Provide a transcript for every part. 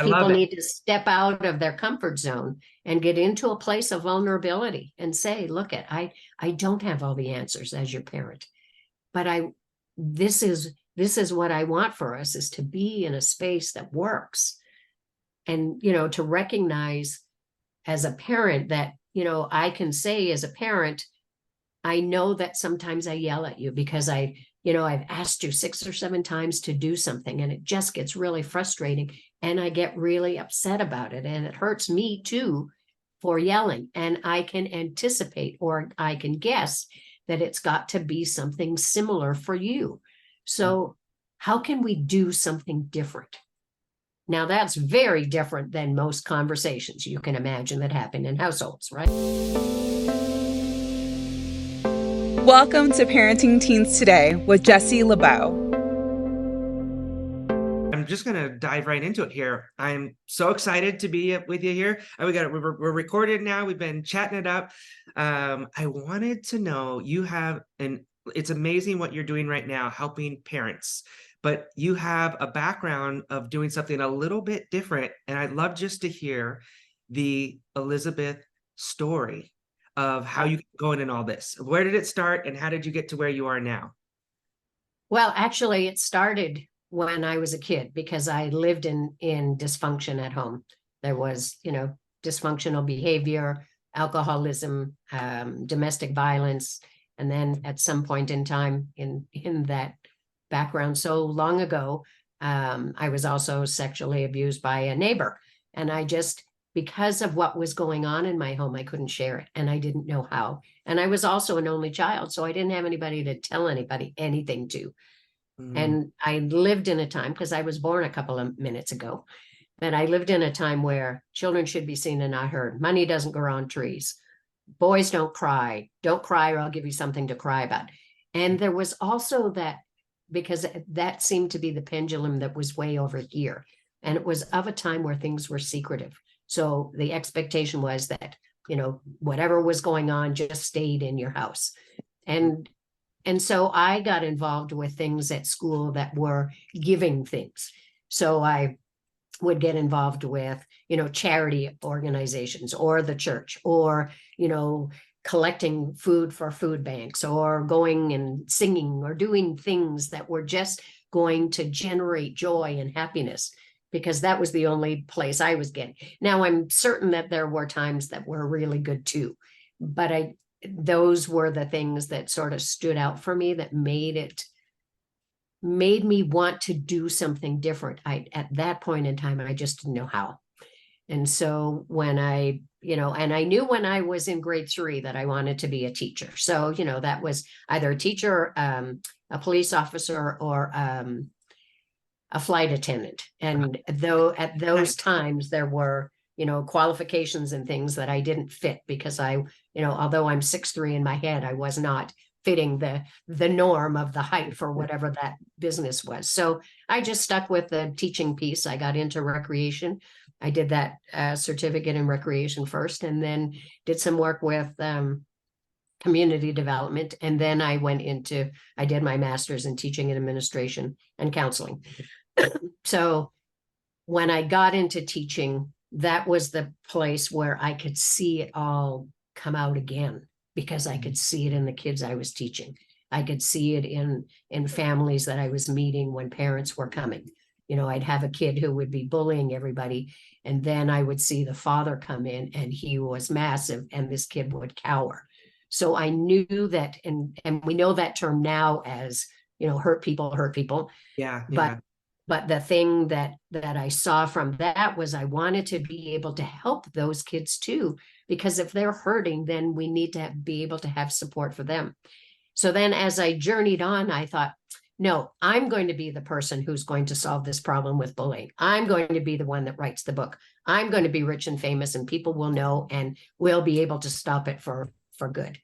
I People love it. need to step out of their comfort zone and get into a place of vulnerability and say, look I don't have all the answers as your parent, but this is what I want for us, is to be in a space that works. And, to recognize as a parent that, I can say as a parent, I know that sometimes I yell at you because I've asked you 6 or 7 times to do something and it just gets really frustrating and I get really upset about it and it hurts me too for yelling. And I can anticipate or I can guess that it's got to be something similar for you. So how can we do something different? Now that's very different than most conversations you can imagine that happen in households, right? Welcome to Parenting Teens Today with Jessie LeBeau. I'm just going to dive right into it here. I'm so excited to be with you here. We're recorded now. We've been chatting it up. I wanted to know, it's amazing what you're doing right now, helping parents, but you have a background of doing something a little bit different. And I'd love just to hear the Elizabeth story of how you got going in all this. Where did it start and how did you get to where you are now? Well, actually, it started when I was a kid because I lived in dysfunction at home. There was, dysfunctional behavior, alcoholism, domestic violence, and then at some point in time in that background, so long ago, I was also sexually abused by a neighbor, and because of what was going on in my home, I couldn't share it, and I didn't know how. And I was also an only child, so I didn't have anybody to tell anybody anything to. And I lived in a time, because I was born a couple of minutes ago, that I lived in a time where children should be seen and not heard. Money doesn't grow on trees. Boys don't cry. Don't cry or I'll give you something to cry about. And there was also that, because that seemed to be the pendulum that was way over here. And it was of a time where things were secretive. So the expectation was that, whatever was going on just stayed in your house. And so I got involved with things at school that were giving things. So I would get involved with, charity organizations or the church, or, collecting food for food banks, or going and singing or doing things that were just going to generate joy and happiness, because that was the only place I was getting. Now, I'm certain that there were times that were really good too, but those were the things that sort of stood out for me, that made me want to do something different. At that point in time, I just didn't know how. And so when and I knew when I was in grade 3 that I wanted to be a teacher. So, that was either a teacher, a police officer, or a flight attendant. And though at those times there were, qualifications and things that I didn't fit, because although I'm 6'3" in my head, I was not fitting the norm of the height for whatever that business was. So I just stuck with the teaching piece. I got into recreation. I did that certificate in recreation first, and then did some work with community development. And then I did my master's in teaching and administration and counseling. So when I got into teaching, that was the place where I could see it all come out again, because I could see it in the kids I was teaching. I could see it in families that I was meeting when parents were coming. I'd have a kid who would be bullying everybody, and then I would see the father come in and he was massive and this kid would cower. So I knew that, and we know that term now as, hurt people. Yeah. But the thing that I saw from that was I wanted to be able to help those kids too, because if they're hurting, then we need to be able to have support for them. So then as I journeyed on, I thought, no, I'm going to be the person who's going to solve this problem with bullying. I'm going to be the one that writes the book. I'm going to be rich and famous, and people will know and will be able to stop it for good.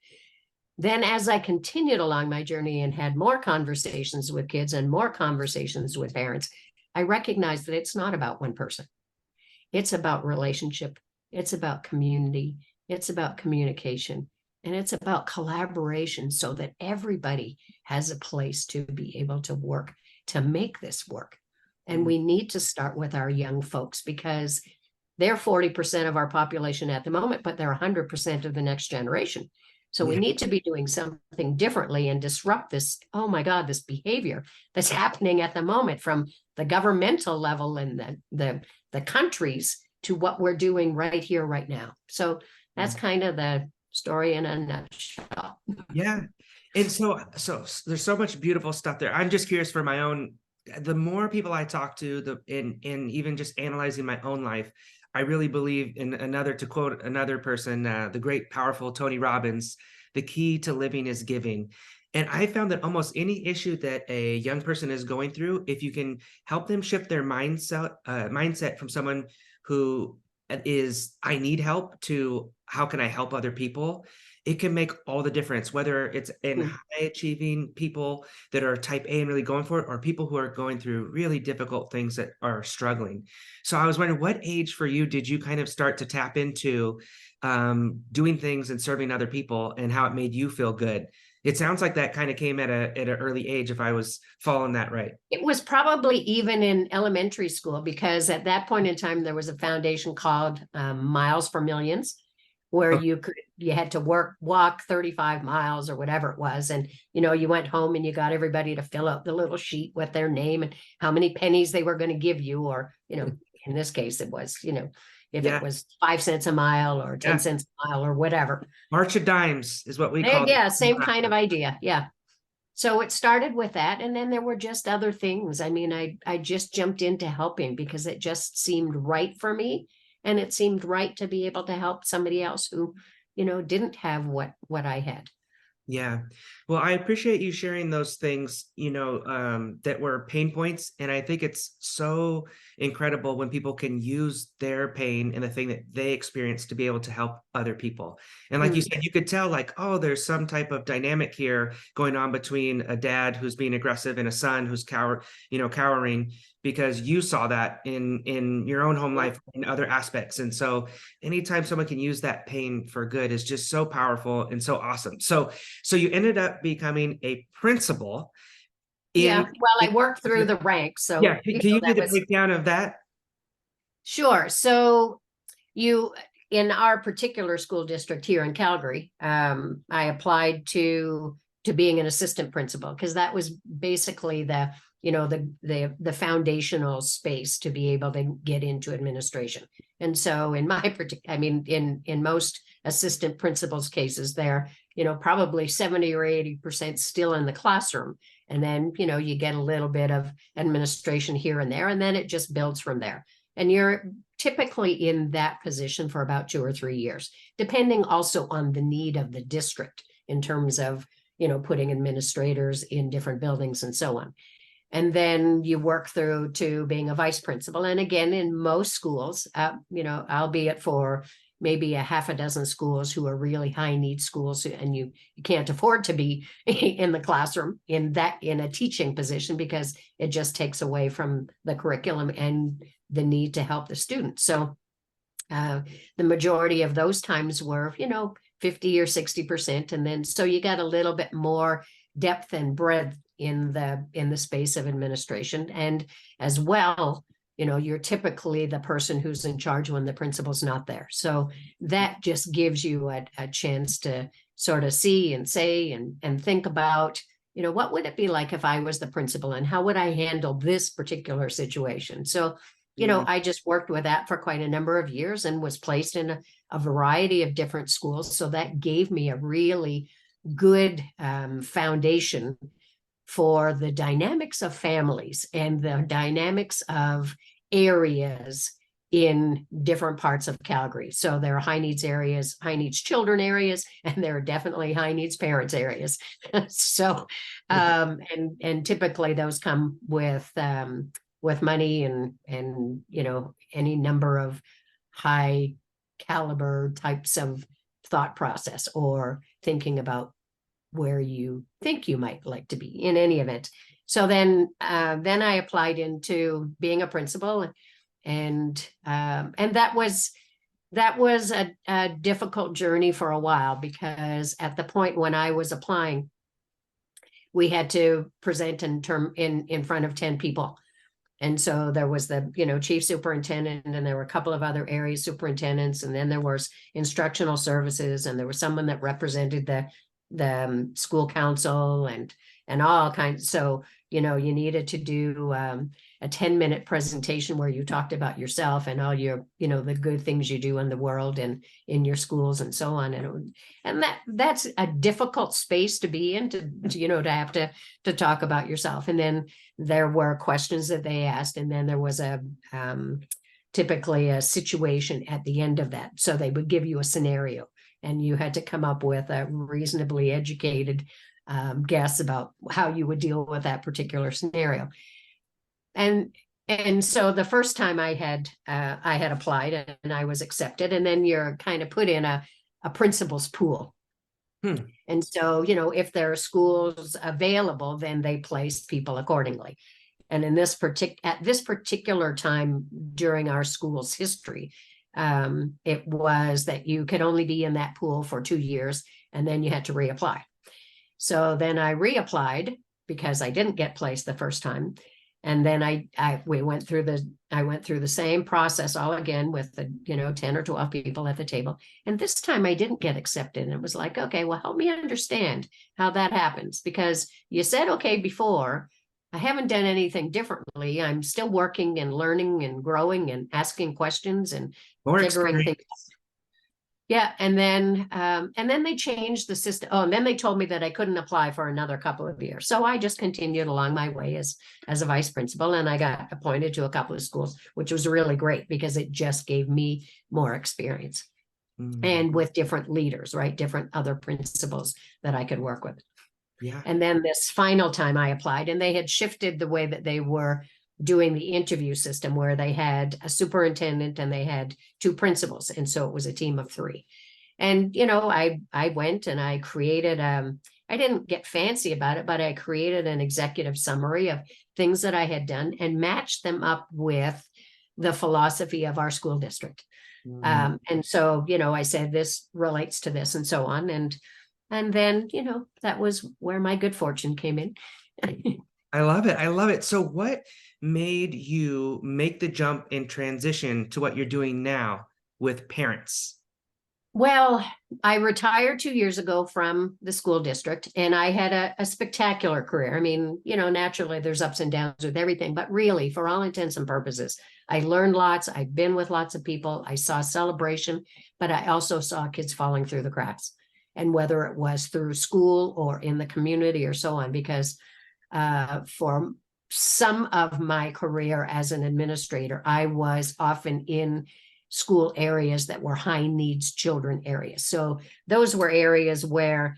Then as I continued along my journey and had more conversations with kids and more conversations with parents, I recognized that it's not about one person. It's about relationship. It's about community. It's about communication. And it's about collaboration, so that everybody has a place to be able to work to make this work. And we need to start with our young folks because they're 40% of our population at the moment, but they're 100% of the next generation. So we need to be doing something differently and disrupt this, oh my God, this behavior that's happening at the moment from the governmental level and the countries to what we're doing right here, right now. So that's kind of the story in a nutshell. Yeah. And so there's so much beautiful stuff there. I'm just curious for my own, the more people I talk to, in even just analyzing my own life, I really believe in to quote another person, the great, powerful Tony Robbins, the key to living is giving. And I found that almost any issue that a young person is going through, if you can help them shift their mindset from someone who is, I need help, to how can I help other people, it can make all the difference, whether it's in high achieving people that are type A and really going for it, or people who are going through really difficult things that are struggling. So I was wondering, what age for you did you kind of start to tap into doing things and serving other people, and how it made you feel good? It sounds like that kind of came at an early age, if I was following that right. It was probably even in elementary school, because at that point in time, there was a foundation called Miles for Millions, where you had to walk 35 miles or whatever it was. And, you went home and you got everybody to fill out the little sheet with their name and how many pennies they were going to give you. Or, in this case, it was, if it was 5 cents a mile or 10 cents a mile or whatever. March of Dimes is what we call it. Yeah, same kind of idea. Yeah. So it started with that. And then there were just other things. I mean, I just jumped into helping because it just seemed right for me. And it seemed right to be able to help somebody else who, didn't have what I had. Yeah. Well, I appreciate you sharing those things, that were pain points. And I think it's so incredible when people can use their pain and the thing that they experience to be able to help other people. And like you said, you could tell, like, oh, there's some type of dynamic here going on between a dad who's being aggressive and a son who's cowering, because you saw that in your own home life in other aspects. And so anytime someone can use that pain for good is just so powerful and so awesome. So you ended up becoming a principal. Well, I worked through the ranks. So can you do the breakdown of that? Sure. So in our particular school district here in Calgary, I applied to being an assistant principal, because that was basically the foundational space to be able to get into administration. And so in my in most assistant principals cases, they're, probably 70 or 80% still in the classroom. And then, you get a little bit of administration here and there, and then it just builds from there. And you're typically in that position for about 2 or 3 years, depending also on the need of the district in terms of, putting administrators in different buildings and so on. And then you work through to being a vice principal. And again, in most schools, albeit for maybe a half a dozen schools who are really high need schools, and you can't afford to be in the classroom in a teaching position, because it just takes away from the curriculum and the need to help the students. So the majority of those times were, 50 or 60%. And then, so you got a little bit more depth and breadth in the space of administration. And as well, you're typically the person who's in charge when the principal's not there. So that just gives you a chance to sort of see and say and think about, what would it be like if I was the principal, and how would I handle this particular situation? So, I just worked with that for quite a number of years and was placed in a variety of different schools. So that gave me a really good foundation for the dynamics of families and the dynamics of areas in different parts of Calgary. So there are high needs areas, high needs children areas, and there are definitely high needs parents areas. So, and typically those come with money and any number of high caliber types of thought process, or thinking about where you think you might like to be in any event. So then I applied into being a principal, and that was a difficult journey for a while, because at the point when I was applying, we had to present in front of 10 people. And so there was the, chief superintendent, and there were a couple of other area superintendents, and then there was instructional services, and there was someone that represented the school council and all kinds. So, you needed to do a 10-minute presentation where you talked about yourself and all your, the good things you do in the world and in your schools and so on. And that's a difficult space to be in, to have to talk about yourself. And then there were questions that they asked, and then there was typically a situation at the end of that. So they would give you a scenario, and you had to come up with a reasonably educated guess about how you would deal with that particular scenario. And so the first time I had applied and I was accepted, and then you're kind of put in a principal's pool. And so, if there are schools available, then they place people accordingly. And in at this particular time during our school's history, it was that you could only be in that pool for 2 years, and then you had to reapply. So then I reapplied because I didn't get placed the first time. And then I went through the same process all again with the 10 or 12 people at the table. And this time I didn't get accepted. And it was like, okay, well, help me understand how that happens, because you said okay before. I haven't done anything differently. I'm still working and learning and growing and asking questions and figuring things out. Yeah, and then they changed the system. Oh, and then they told me that I couldn't apply for another couple of years. So I just continued along my way as a vice principal, and I got appointed to a couple of schools, which was really great because it just gave me more experience, and with different leaders, right? Different other principals that I could work with. Yeah. And then this final time I applied, and they had shifted the way that they were doing the interview system, where they had a superintendent and they had 2 principals. And so it was a team of 3. And, I went and I created, I didn't get fancy about it, but I created an executive summary of things that I had done and matched them up with the philosophy of our school district. And so, I said, this relates to this and so on. And then, that was where my good fortune came in. I love it. I love it. So what made you make the jump and transition to what you're doing now with parents? Well, I retired 2 years ago from the school district, and I had a spectacular career. I mean, naturally there's ups and downs with everything, but really, for all intents and purposes, I learned lots. I've been with lots of people. I saw celebration, but I also saw kids falling through the cracks, and whether it was through school or in the community or so on, because for some of my career as an administrator, I was often in school areas that were high needs children areas. So those were areas where,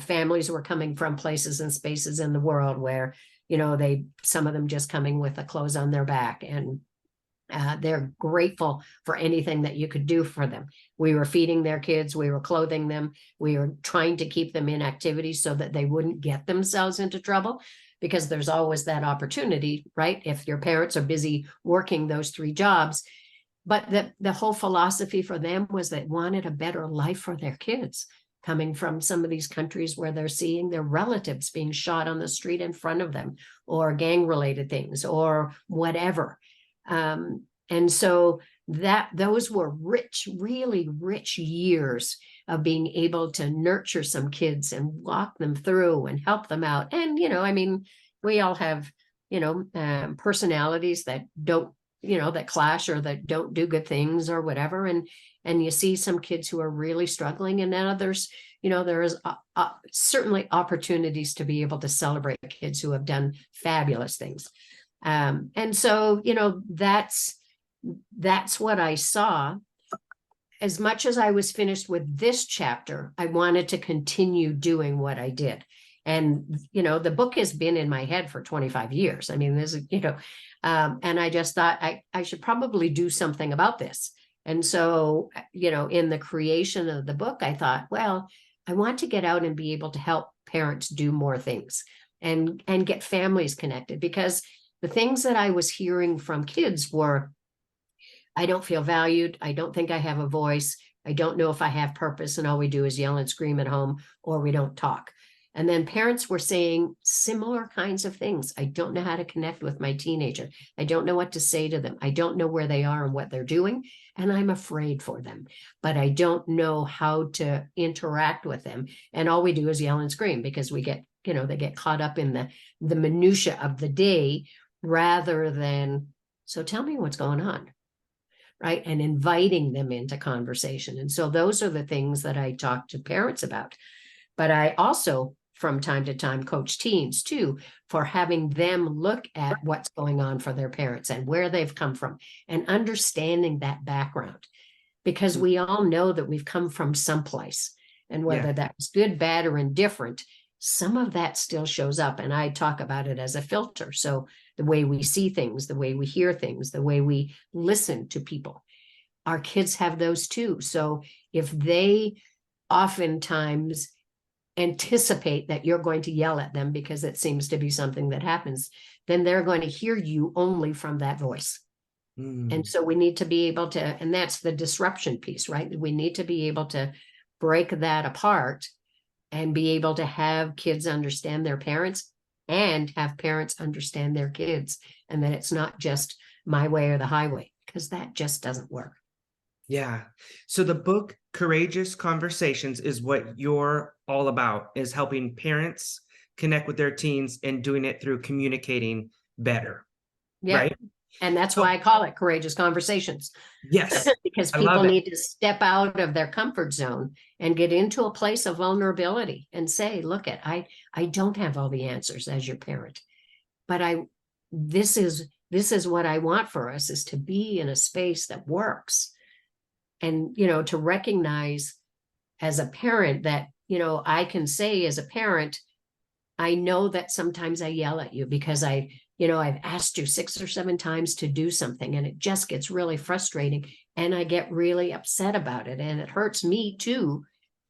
families were coming from places and spaces in the world where, some of them just coming with the clothes on their back, and they're grateful for anything that you could do for them. We were feeding their kids, we were clothing them, we were trying to keep them in activities so that they wouldn't get themselves into trouble, because there's always that opportunity, right? If your parents are busy working those 3 jobs. But the whole philosophy for them was they wanted a better life for their kids, coming from some of these countries where they're seeing their relatives being shot on the street in front of them, or gang-related things, or whatever. And so those were rich, really rich years of being able to nurture some kids and walk them through and help them out. And, we all have, personalities that don't, that clash or that don't do good things or whatever. And you see some kids who are really struggling, and then others, there is certainly opportunities to be able to celebrate kids who have done fabulous things. And so, that's what I saw. As much as I was finished with this chapter, I wanted to continue doing what I did. And, the book has been in my head for 25 years. I mean, and I just thought I should probably do something about this. And so, in the creation of the book, I thought, well, I want to get out and be able to help parents do more things and get families connected, because the things that I was hearing from kids were, I don't feel valued. I don't think I have a voice. I don't know if I have purpose, and all we do is yell and scream at home, or we don't talk. And then parents were saying similar kinds of things. I don't know how to connect with my teenager. I don't know what to say to them. I don't know where they are and what they're doing. And I'm afraid for them, but I don't know how to interact with them. And all we do is yell and scream because we get, they get caught up in the minutia of the day rather than, so tell me what's going on. Right. And inviting them into conversation. And so those are the things that I talk to parents about. But I also, from time to time, coach teens too, for having them look at what's going on for their parents and where they've come from and understanding that background. Because we all know that we've come from someplace, and whether that was good, bad, or indifferent, some of that still shows up. And I talk about it as a filter. So the way we see things, the way we hear things, the way we listen to people, our kids have those too. So if they oftentimes anticipate that you're going to yell at them because it seems to be something that happens, then they're going to hear you only from that voice. And so we need to be able to, and that's the disruption piece, right? We need to be able to break that apart and be able to have kids understand their parents and have parents understand their kids, and that it's not just my way or the highway, because that just doesn't work. Yeah. So the book Courageous Conversations is what you're all about, is helping parents connect with their teens and doing it through communicating better. Yeah. Right. And that's why I call it Courageous Conversations. Yes. Because I love people it. need to step out of their comfort zone and get into a place of vulnerability and say, look, I don't have all the answers as your parent, but this is what I want for us, is to be in a space that works. And, to recognize as a parent that, I can say as a parent, I know that sometimes I yell at you because I've asked you 6 or 7 times to do something, and it just gets really frustrating, and I get really upset about it, and it hurts me too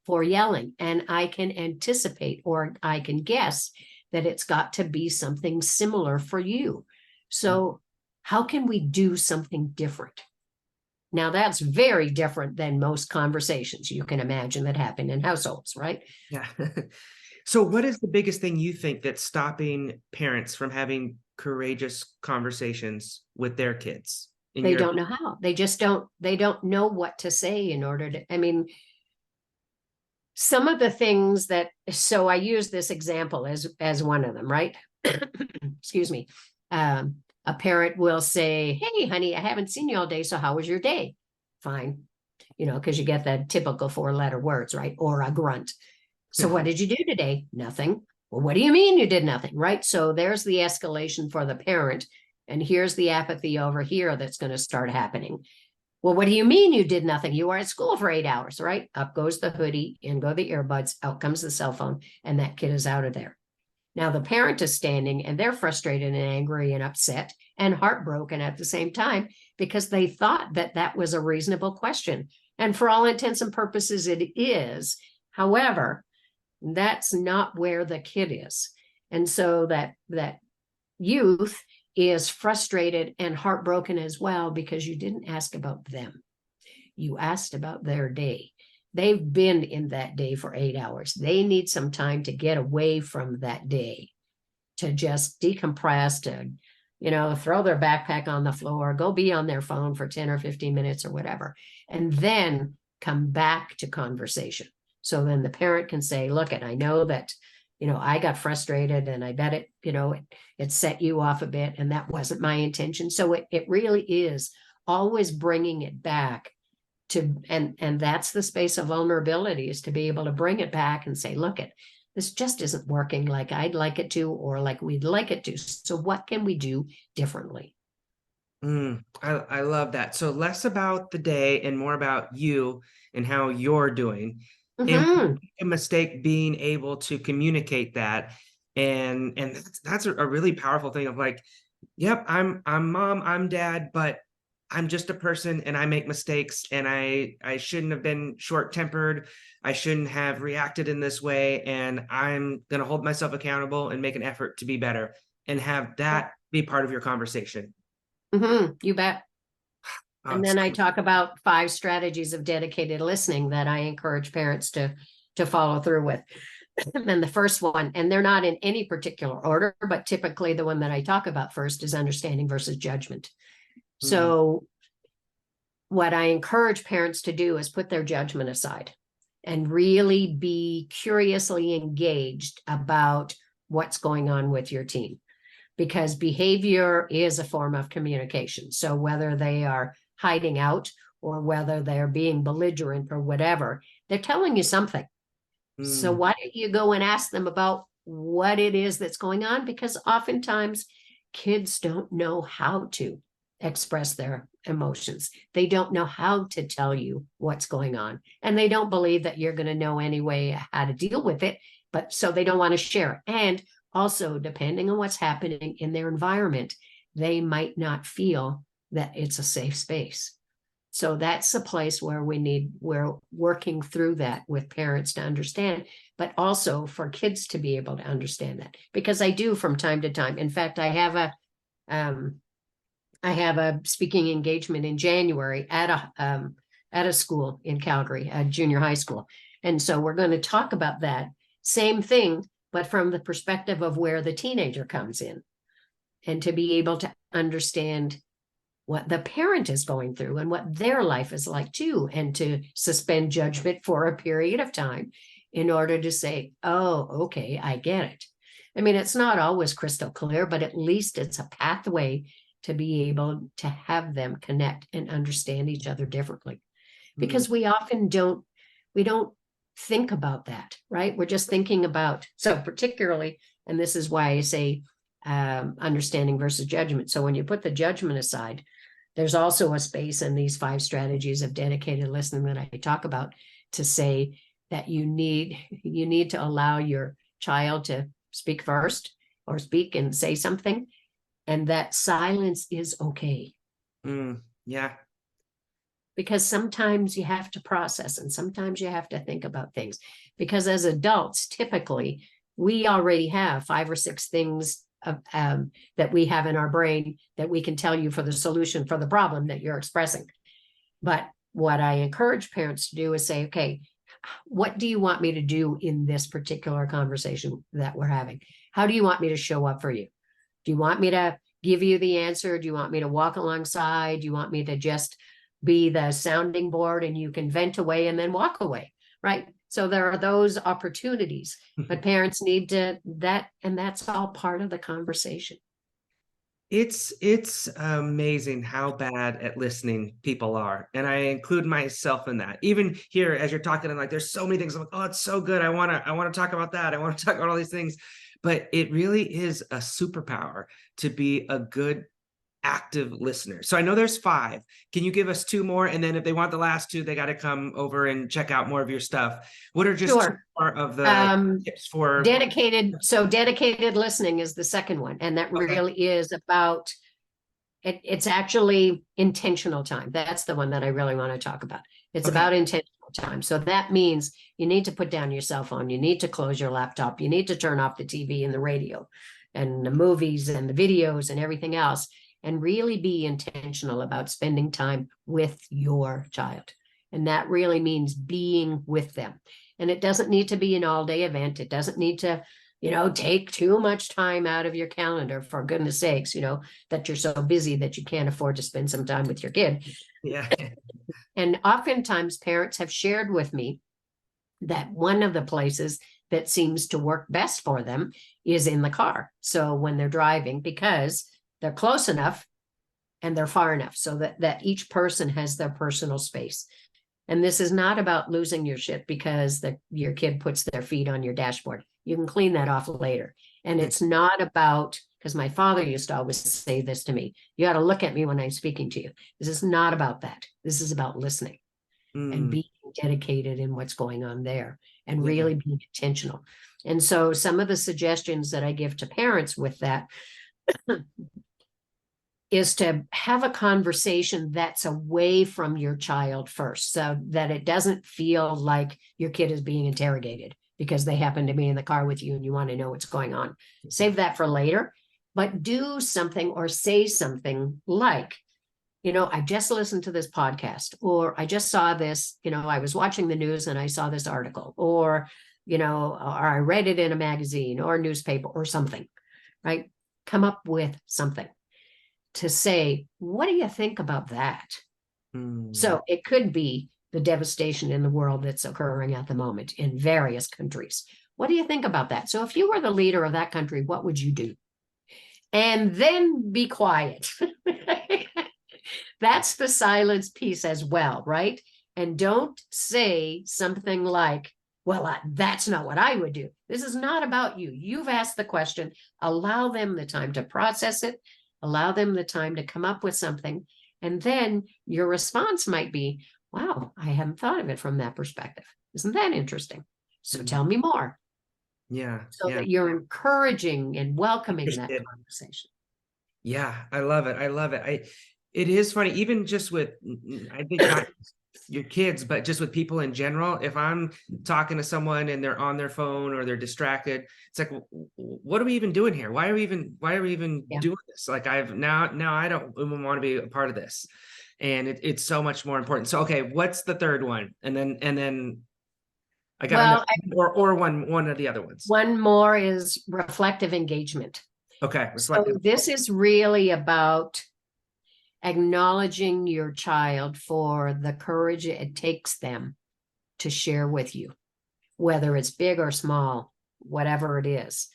for yelling. And I can anticipate, or I can guess, that it's got to be something similar for you. So how can we do something different? Now, that's very different than most conversations you can imagine that happen in households, right? Yeah. So what is the biggest thing you think that's stopping parents from having courageous conversations with their kids? They don't know how. They don't know what to say in order to, some of the things that, so I use this example as one of them, right? Excuse me. A parent will say, hey, honey, I haven't seen you all day. So how was your day? Fine. Because you get the typical 4-letter words, right? Or a grunt. So what did you do today? Nothing. Well, what do you mean you did nothing? Right? So there's the escalation for the parent. And here's the apathy over here that's going to start happening. Well, what do you mean you did nothing? You were at school for 8 hours, right? Up goes the hoodie, in go the earbuds, out comes the cell phone, and that kid is out of there. Now the parent is standing, and they're frustrated and angry and upset and heartbroken at the same time, because they thought that that was a reasonable question. And for all intents and purposes, it is. However, that's not where the kid is. And so that youth is frustrated and heartbroken as well, because you didn't ask about them. You asked about their day. They've been in that day for 8 hours. They need some time to get away from that day, to just decompress, to, throw their backpack on the floor, go be on their phone for 10 or 15 minutes or whatever, and then come back to conversation. So then the parent can say, look, I know that, I got frustrated, and I bet it, it set you off a bit, and that wasn't my intention. So it really is always bringing it back to, and that's the space of vulnerability, is to be able to bring it back and say, look, this just isn't working like I'd like it to, or like we'd like it to. So what can we do differently? I love that. So less about the day and more about you and how you're doing. And a mistake being able to communicate that. And that's a really powerful thing of like, yep, I'm mom, I'm dad, but I'm just a person, and I make mistakes, and I shouldn't have been short-tempered. I shouldn't have reacted in this way, and I'm going to hold myself accountable and make an effort to be better, and have that be part of your conversation. You bet. And then I talk about 5 strategies of dedicated listening that I encourage parents to follow through with. And then the first one, and they're not in any particular order, but typically the one that I talk about first is understanding versus judgment. So what I encourage parents to do is put their judgment aside and really be curiously engaged about what's going on with your teen, because behavior is a form of communication. So whether they are hiding out or whether they're being belligerent or whatever, they're telling you something. So why don't you go and ask them about what it is that's going on? Because oftentimes kids don't know how to express their emotions. They don't know how to tell you what's going on. And they don't believe that you're going to know anyway how to deal with it. But so they don't want to share it. And also, depending on what's happening in their environment, they might not feel that it's a safe space. So that's a place where we're working through that with parents to understand, but also for kids to be able to understand that. Because I do from time to time. In fact, I have a speaking engagement in January at a school in Calgary, a junior high school. And so we're going to talk about that same thing, but from the perspective of where the teenager comes in, and to be able to understand what the parent is going through and what their life is like too, and to suspend judgment for a period of time in order to say, oh, okay, I get it. I mean, it's not always crystal clear, but at least it's a pathway to be able to have them connect and understand each other differently. Because we often don't think about that, right? We're just thinking about, so particularly, and this is why I say understanding versus judgment. So when you put the judgment aside, there's also a space in these 5 strategies of dedicated listening that I talk about to say that you need to allow your child to speak first or speak and say something, and that silence is okay. Yeah. Because sometimes you have to process and sometimes you have to think about things. Because as adults, typically, we already have 5 or 6 things that we have in our brain that we can tell you for the solution for the problem that you're expressing. But what I encourage parents to do is say, okay, what do you want me to do in this particular conversation that we're having? How do you want me to show up for you? Do you want me to give you the answer? Do you want me to walk alongside? Do you want me to just be the sounding board and you can vent away and then walk away, right? So there are those opportunities, but parents need to and that's all part of the conversation. It's amazing how bad at listening people are. And I include myself in that. Even here, as you're talking, I'm like, there's so many things. I'm like, oh, it's so good. I want to talk about that. I want to talk about all these things. But it really is a superpower to be a good active listener. So I know there's 5. Can you give us 2 more? And then if they want the last 2, they got to come over and check out more of your stuff. What are just 2 more of the tips for dedicated? So dedicated listening is the second one. And that really is about it's actually intentional time. That's the one that I really want to talk about. It's about intentional time. So that means you need to put down your cell phone. You need to close your laptop. You need to turn off the TV and the radio and the movies and the videos and everything else, and really be intentional about spending time with your child. And that really means being with them. And it doesn't need to be an all-day event. It doesn't need to, take too much time out of your calendar, for goodness sakes, that you're so busy that you can't afford to spend some time with your kid. Yeah. And oftentimes parents have shared with me that one of the places that seems to work best for them is in the car. So when they're driving, because they're close enough and they're far enough so that each person has their personal space. And this is not about losing your shit because your kid puts their feet on your dashboard. You can clean that off later. And it's not about, because my father used to always say this to me, you got to look at me when I'm speaking to you. This is not about that. This is about listening and being dedicated in what's going on there and really being intentional. And so some of the suggestions that I give to parents with that is to have a conversation that's away from your child first, so that it doesn't feel like your kid is being interrogated because they happen to be in the car with you and you want to know what's going on. Save that for later, but do something or say something like, I just listened to this podcast, or I just saw this, I was watching the news and I saw this article, or or I read it in a magazine or a newspaper or something, right? Come up with something to say, what do you think about that? So it could be the devastation in the world that's occurring at the moment in various countries. What do you think about that? So if you were the leader of that country, what would you do? And then be quiet. That's the silence piece as well, right? And don't say something like, well, that's not what I would do. This is not about you. You've asked the question. Allow them the time to process it. Allow them the time to come up with something. And then your response might be, wow, I hadn't thought of it from that perspective. Isn't that interesting? So tell me more. Yeah. So that you're encouraging and welcoming that conversation. Yeah, I love it. I love it. It is funny, even just with, I think not your kids, but just with people in general. If I'm talking to someone and they're on their phone or they're distracted, it's like, what are we even doing here? Why are we even doing this? Like now I don't even want to be a part of this. And it's so much more important. So, okay, what's the third one? And then I got or one of the other ones. One more is reflective engagement. Okay. Reflective. So this is really about acknowledging your child for the courage it takes them to share with you, whether it's big or small, whatever it is.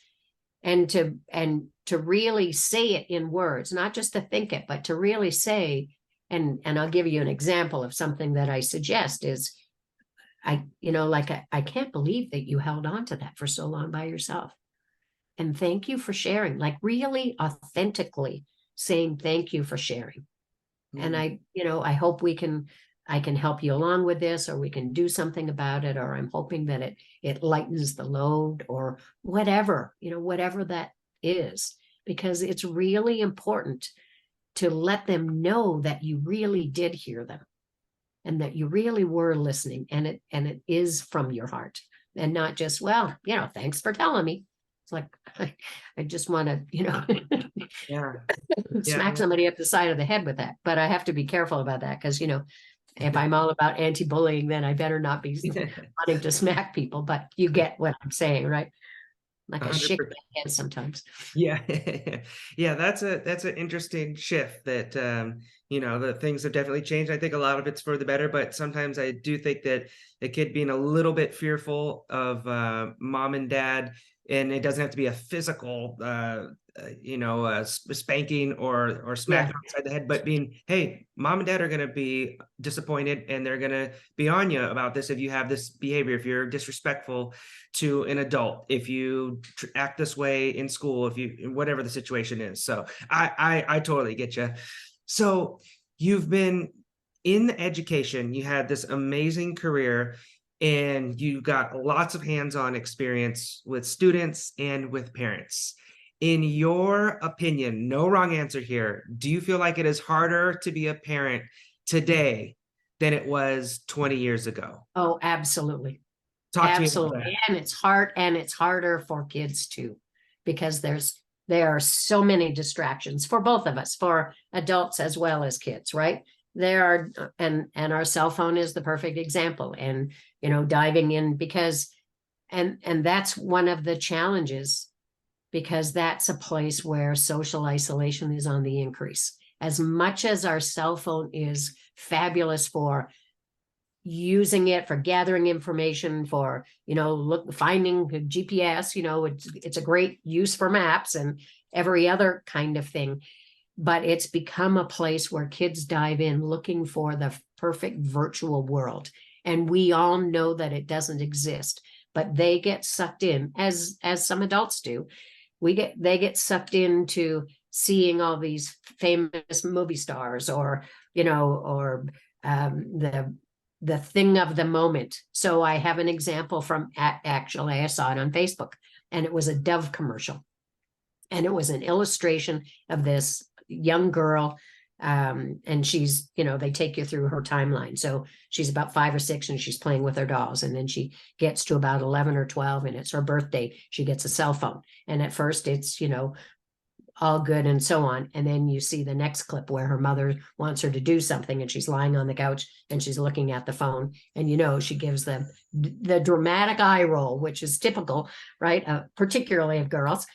And to really say it in words, not just to think it, but to really say, and I'll give you an example of something that I suggest is, I can't believe that you held on to that for so long by yourself. And thank you for sharing, like really authentically saying thank you for sharing. And I hope I can help you along with this, or we can do something about it, or I'm hoping that it lightens the load or whatever, whatever that is, because it's really important to let them know that you really did hear them and that you really were listening, and it is from your heart and not just, well, thanks for telling me. It's like, I just want to, smack somebody up the side of the head with that. But I have to be careful about that because, if I'm all about anti-bullying, then I better not be wanting to smack people. But you get what I'm saying, right? Like I shake my head sometimes. Yeah. Yeah, that's an interesting shift that, the things have definitely changed. I think a lot of it's for the better, but sometimes I do think that a kid being a little bit fearful of mom and dad, and it doesn't have to be a physical, spanking or smack outside the head, but being, hey, mom and dad are going to be disappointed and they're going to be on you about this if you have this behavior, if you're disrespectful to an adult, if you act this way in school, if you, whatever the situation is. So I totally get you. So you've been in education, you had this amazing career, and you got lots of hands-on experience with students and with parents. In your opinion, no wrong answer here, do you feel like it is harder to be a parent today than it was 20 years ago? Oh, absolutely. Talk to me about that. And it's harder for kids too, because there are so many distractions for both of us, for adults as well as kids, right? There are, and our cell phone is the perfect example, and diving in because that's one of the challenges, because that's a place where social isolation is on the increase. As much as our cell phone is fabulous for using it for gathering information, for finding GPS, it's a great use for maps and every other kind of thing, but it's become a place where kids dive in looking for the perfect virtual world, and we all know that it doesn't exist, but they get sucked in, as some adults do. They get sucked into seeing all these famous movie stars, or the thing of the moment. So I have an example from, actually, I saw it on Facebook, and it was a Dove commercial. And it was an illustration of this young girl. And she's, they take you through her timeline. So she's about 5 or 6 and she's playing with her dolls. And then she gets to about 11 or 12 and it's her birthday. She gets a cell phone. And at first it's, all good and so on. And then you see the next clip where her mother wants her to do something and she's lying on the couch and she's looking at the phone, and she gives them the dramatic eye roll, which is typical, right? Particularly of girls.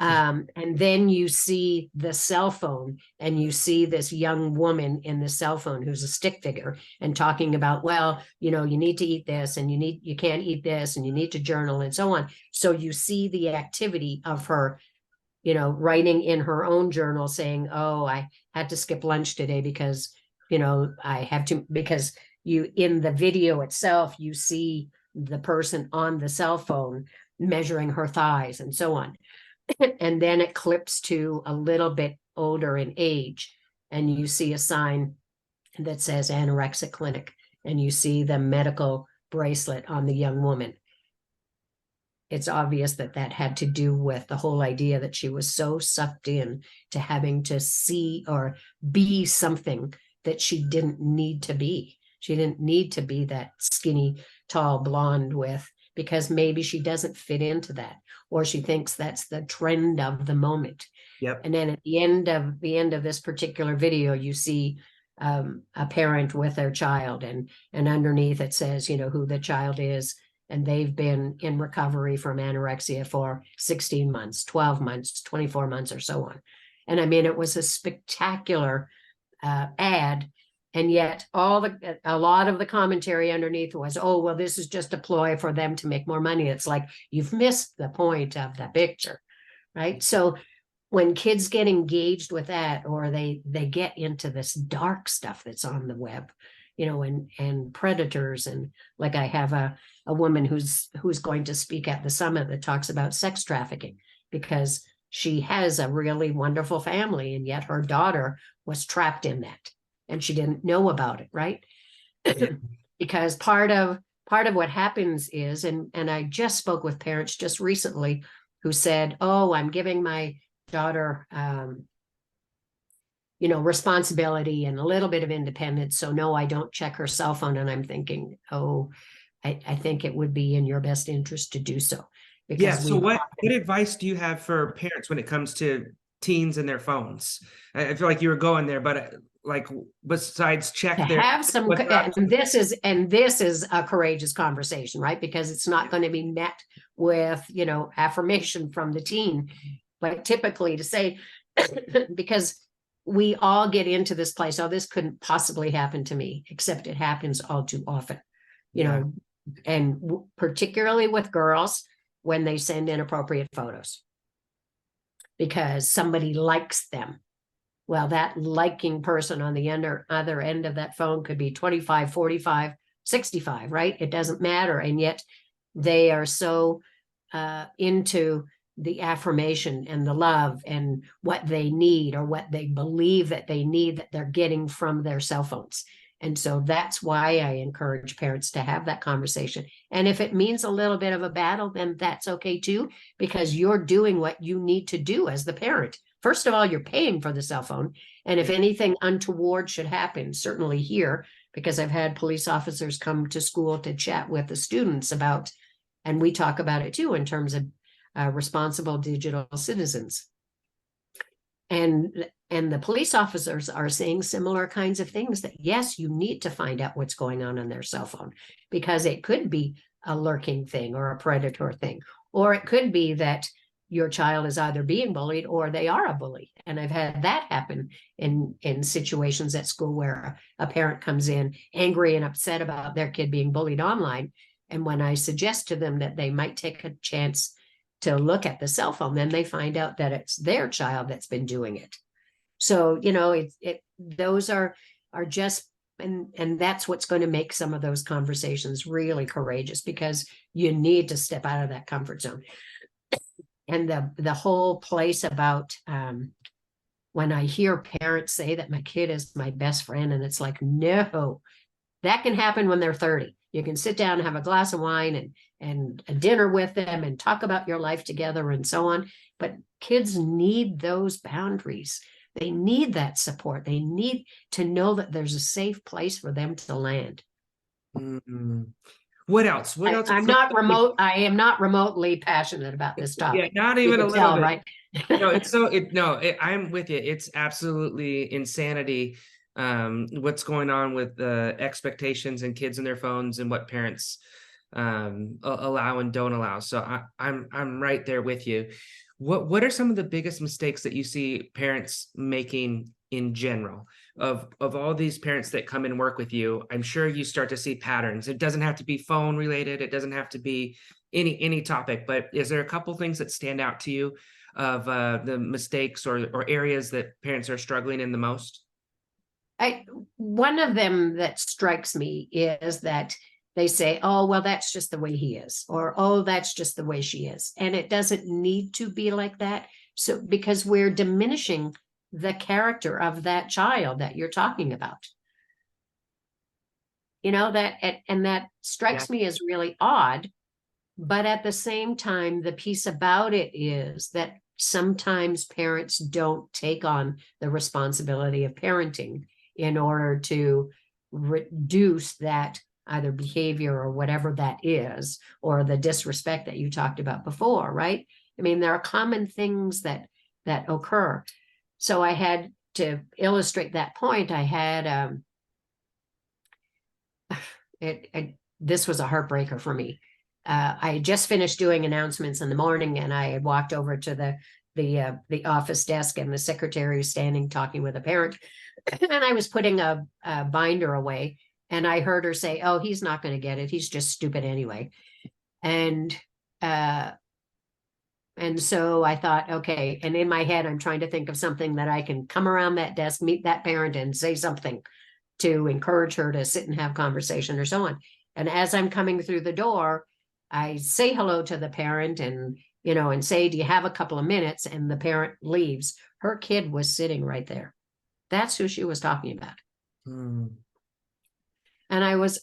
And then you see the cell phone, and you see this young woman in the cell phone who's a stick figure and talking about, well, you need to eat this, and you can't eat this, and you need to journal and so on. So you see the activity of her, writing in her own journal saying, oh, I had to skip lunch today because, I have to, because in the video itself, you see the person on the cell phone measuring her thighs and so on. And then it clips to a little bit older in age, and you see a sign that says anorexic clinic, and you see the medical bracelet on the young woman. It's obvious that had to do with the whole idea that she was so sucked in to having to see or be something that she didn't need to be. She didn't need to be that skinny, tall blonde because maybe she doesn't fit into that, or she thinks that's the trend of the moment. Yep. And then at the end of this particular video, you see a parent with their child, and underneath it says, who the child is, and they've been in recovery from anorexia for 16 months, 12 months, 24 months, or so on. And I mean, it was a spectacular ad. And yet a lot of the commentary underneath was, oh, well, this is just a ploy for them to make more money. It's like, you've missed the point of the picture, right? So when kids get engaged with that, or they get into this dark stuff that's on the web, and predators, and like I have a woman who's going to speak at the summit that talks about sex trafficking, because she has a really wonderful family, and yet her daughter was trapped in that. And she didn't know about it, right? Yeah. Because part of what happens is, and I just spoke with parents just recently who said, oh, I'm giving my daughter, responsibility and a little bit of independence. So no, I don't check her cell phone. And I'm thinking, oh, I think it would be in your best interest to do so. Yeah. So what advice do you have for parents when it comes to teens and their phones? I feel like you were going there, but like, besides check to have some, and this is a courageous conversation, right? Because it's not going to be met with, affirmation from the teen, but typically to say, because we all get into this place, oh, this couldn't possibly happen to me, except it happens all too often, and particularly with girls when they send inappropriate photos because somebody likes them. Well, that liking person on the other end of that phone could be 25, 45, 65, right? It doesn't matter. And yet they are so into the affirmation and the love and what they need, or what they believe that they need, that they're getting from their cell phones. And so that's why I encourage parents to have that conversation. And if it means a little bit of a battle, then that's okay too, because you're doing what you need to do as the parent. First of all, you're paying for the cell phone. And if anything untoward should happen, certainly here, because I've had police officers come to school to chat with the students about, and we talk about it too, in terms of responsible digital citizens. And the police officers are saying similar kinds of things, that yes, you need to find out what's going on their cell phone, because it could be a lurking thing or a predator thing, or it could be that your child is either being bullied or they are a bully. And I've had that happen in situations at school where a parent comes in angry and upset about their kid being bullied online. And when I suggest to them that they might take a chance to look at the cell phone, then they find out that it's their child that's been doing it. So, those are just, and that's what's going to make some of those conversations really courageous, because you need to step out of that comfort zone. And the whole place about when I hear parents say that my kid is my best friend, and it's like, no, that can happen when they're 30. You can sit down and have a glass of wine and a dinner with them and talk about your life together and so on. But kids need those boundaries. They need that support. They need to know that there's a safe place for them to land. Mm-hmm. What else? What else? I'm not remote. I am not remotely passionate about this topic. Yeah, not You even a can little tell, bit. right? No, it's so I'm with you. It's absolutely insanity. What's going on with the expectations and kids and their phones and what parents allow and don't allow. So I'm right there with you. What are some of the biggest mistakes that you see parents making in general? Of all these parents that come and work with you, I'm sure you start to see patterns. It doesn't have to be phone related, it doesn't have to be any topic, but is there a couple things that stand out to you of the mistakes or areas that parents are struggling in the most? One of them that strikes me is that they say, oh, well, that's just the way he is, or oh, that's just the way she is. And it doesn't need to be like that. So, because we're diminishing the character of that child that you're talking about. You know, and that strikes me as really odd. But at the same time, the piece about it is that sometimes parents don't take on the responsibility of parenting in order to reduce that either behavior or whatever that is, or the disrespect that you talked about before, right? I mean, there are common things that occur. So I had to illustrate that point. I had this was a heartbreaker for me. I had just finished doing announcements in the morning, and I had walked over to the office desk, and the secretary was standing talking with a parent, and I was putting a binder away, and I heard her say, "Oh, he's not going to get it. He's just stupid anyway." And so I thought, okay. And in my head, I'm trying to think of something that I can come around that desk, meet that parent, and say something to encourage her to sit and have conversation or so on. And as I'm coming through the door, I say hello to the parent and say, do you have a couple of minutes? And the parent leaves. Her kid was sitting right there. That's who she was talking about. And it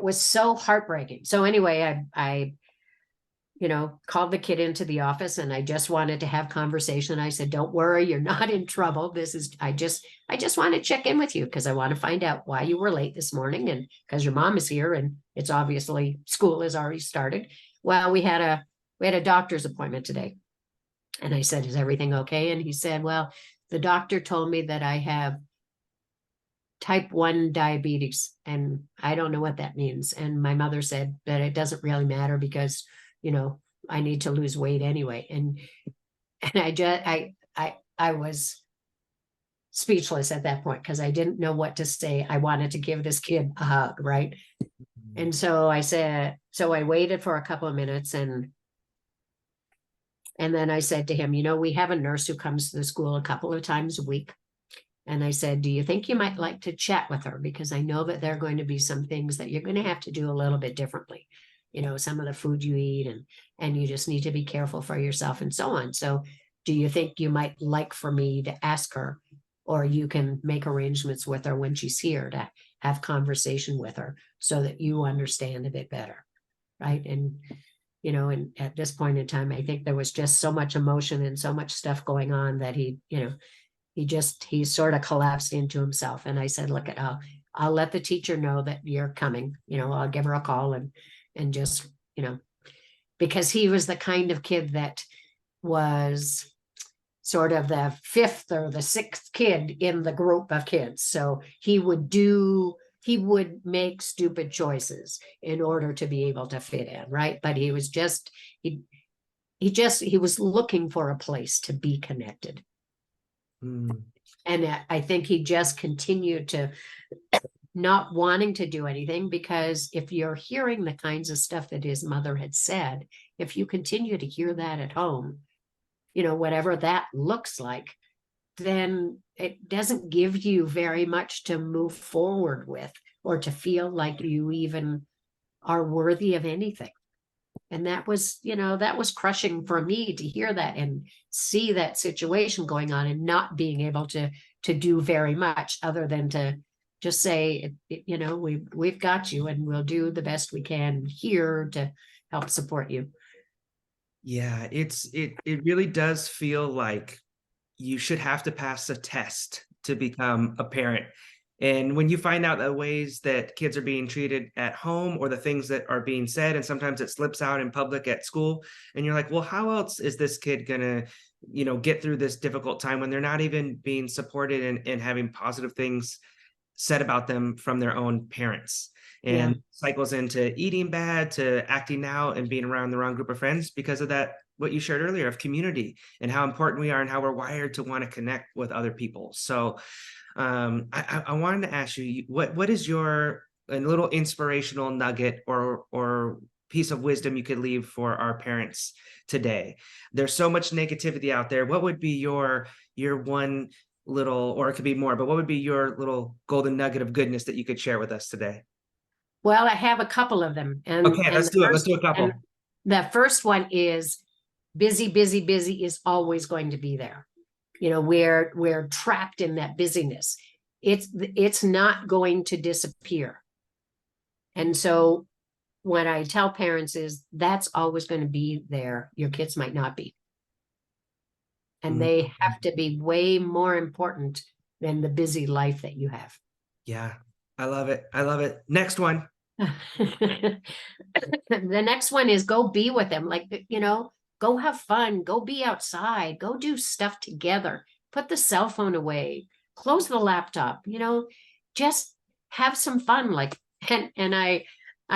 was so heartbreaking. So anyway, I called the kid into the office, and I just wanted to have conversation. I said, don't worry, you're not in trouble. I just want to check in with you because I want to find out why you were late this morning, and because your mom is here and it's obviously school has already started. Well, we had a doctor's appointment today. And I said, is everything okay? And he said, well, the doctor told me that I have type 1 diabetes, and I don't know what that means. And my mother said that it doesn't really matter because I need to lose weight anyway. And I was speechless at that point because I didn't know what to say. I wanted to give this kid a hug, right? And so I waited for a couple of minutes, and then I said to him, we have a nurse who comes to the school a couple of times a week. And I said, do you think you might like to chat with her? Because I know that there are going to be some things that you're going to have to do a little bit differently. Some of the food you eat, and you just need to be careful for yourself and so on. So do you think you might like for me to ask her, or you can make arrangements with her when she's here to have conversation with her so that you understand a bit better, right? And at this point in time, I think there was just so much emotion and so much stuff going on that he sort of collapsed into himself. And I said, look, I'll let the teacher know that you're coming. I'll give her a call and just, because he was the kind of kid that was sort of the fifth or the sixth kid in the group of kids. So he would make stupid choices in order to be able to fit in, right? But he was he was looking for a place to be connected. And I think he just continued to not wanting to do anything, because if you're hearing the kinds of stuff that his mother had said, if you continue to hear that at home, whatever that looks like, then it doesn't give you very much to move forward with or to feel like you even are worthy of anything. And that was crushing for me to hear that and see that situation going on and not being able to do very much other than to just say, we've got you and we'll do the best we can here to help support you. Yeah, it really does feel like you should have to pass a test to become a parent. And when you find out the ways that kids are being treated at home or the things that are being said, and sometimes it slips out in public at school, and you're like, well, how else is this kid gonna, get through this difficult time when they're not even being supported and having positive things said about them from their own parents? Yeah. And cycles into eating bad to acting out and being around the wrong group of friends because of that, what you shared earlier of community and how important we are and how we're wired to want to connect with other people. So I wanted to ask you, what is your a little inspirational nugget or piece of wisdom you could leave for our parents today? There's so much negativity out there. What would be your one little, or it could be more, but what would be your little golden nugget of goodness that you could share with us today? Well, I have a couple of them. Okay, let's do it. Let's do a couple. And the first one is busy, busy, busy is always going to be there. We're trapped in that busyness. It's not going to disappear. And so what I tell parents is that's always going to be there. Your kids might not be. And they have to be way more important than the busy life that you have. Yeah, I love it. I love it. Next one. The next one is go be with them. Go have fun, go be outside, go do stuff together, put the cell phone away, close the laptop, just have some fun. And I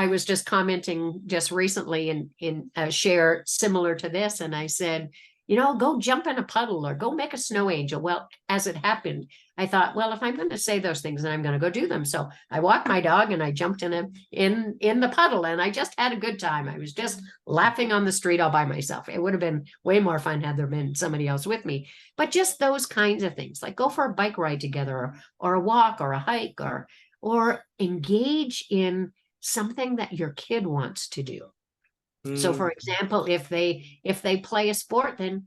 was just commenting just recently in a share similar to this, and I said, go jump in a puddle or go make a snow angel. Well, as it happened, I thought, well, if I'm going to say those things, then I'm going to go do them. So I walked my dog and I jumped in the puddle, and I just had a good time. I was just laughing on the street all by myself. It would have been way more fun had there been somebody else with me. But just those kinds of things, like go for a bike ride together, or a walk, or a hike, or engage in something that your kid wants to do. So for example, if they play a sport, then,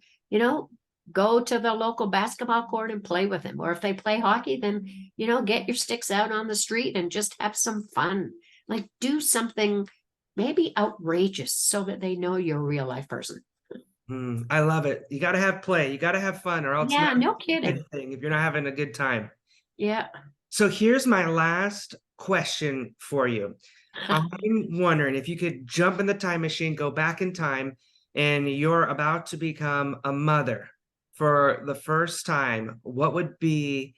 go to the local basketball court and play with them. Or if they play hockey, then, get your sticks out on the street and just have some fun. Like do something maybe outrageous so that they know you're a real life person. I love it. You got to have play. You got to have fun, or else Yeah, not no a kidding. good thing if you're not having a good time. Yeah. So here's my last question for you. I'm wondering if you could jump in the time machine, go back in time, and you're about to become a mother for the first time. What would be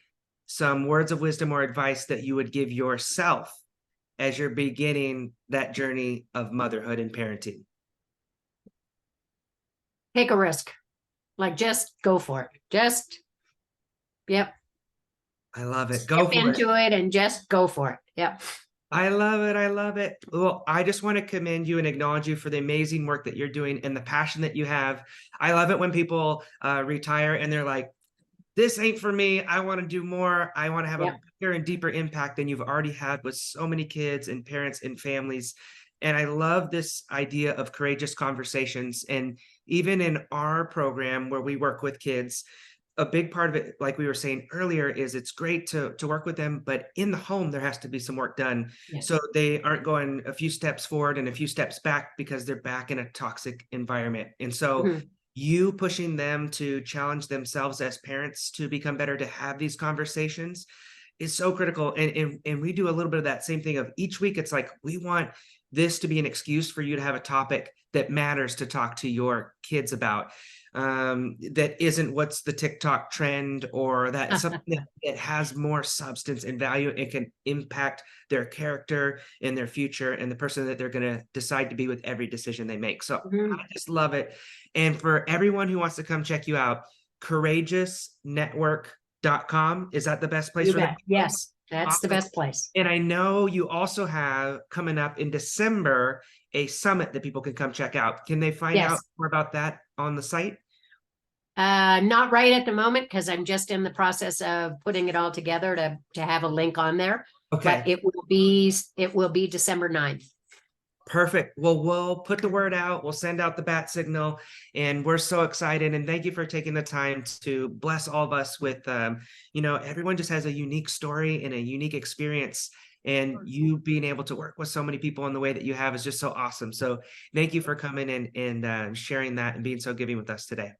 some words of wisdom or advice that you would give yourself as you're beginning that journey of motherhood and parenting? Take a risk. Just go for it. Yep. I love it. Step into it and just go for it. Yep. I love it. I love it. Well, I just want to commend you and acknowledge you for the amazing work that you're doing and the passion that you have. I love it when people retire and they're like, this ain't for me. I want to do more. I want to have a bigger and deeper impact than you've already had with so many kids and parents and families. And I love this idea of courageous conversations. And even in our program where we work with kids, a big part of it, like we were saying earlier, is it's great to work with them, but in the home, there has to be some work done. Yes. So they aren't going a few steps forward and a few steps back because they're back in a toxic environment. And so you pushing them to challenge themselves as parents to become better, to have these conversations is so critical. And we do a little bit of that same thing of each week. It's like, we want this to be an excuse for you to have a topic that matters to talk to your kids about. That isn't what's the TikTok trend, or that something that has more substance and value. It can impact their character and their future and the person that they're going to decide to be with every decision they make. So I just love it. And for everyone who wants to come check you out, courageousnetwork.com. Is that the best place for them? Yes, that's Awesome. the best place. And I know you also have coming up in December a summit that people can come check out. Can they find out more about that on the site? Not right at the moment, because I'm just in the process of putting it all together to have a link on there. Okay. But it will be December 9th. Perfect. Well, we'll put the word out. We'll send out the bat signal, and we're so excited. And thank you for taking the time to bless all of us with, everyone just has a unique story and a unique experience. And you being able to work with so many people in the way that you have is just so awesome. So thank you for coming in and sharing that and being so giving with us today.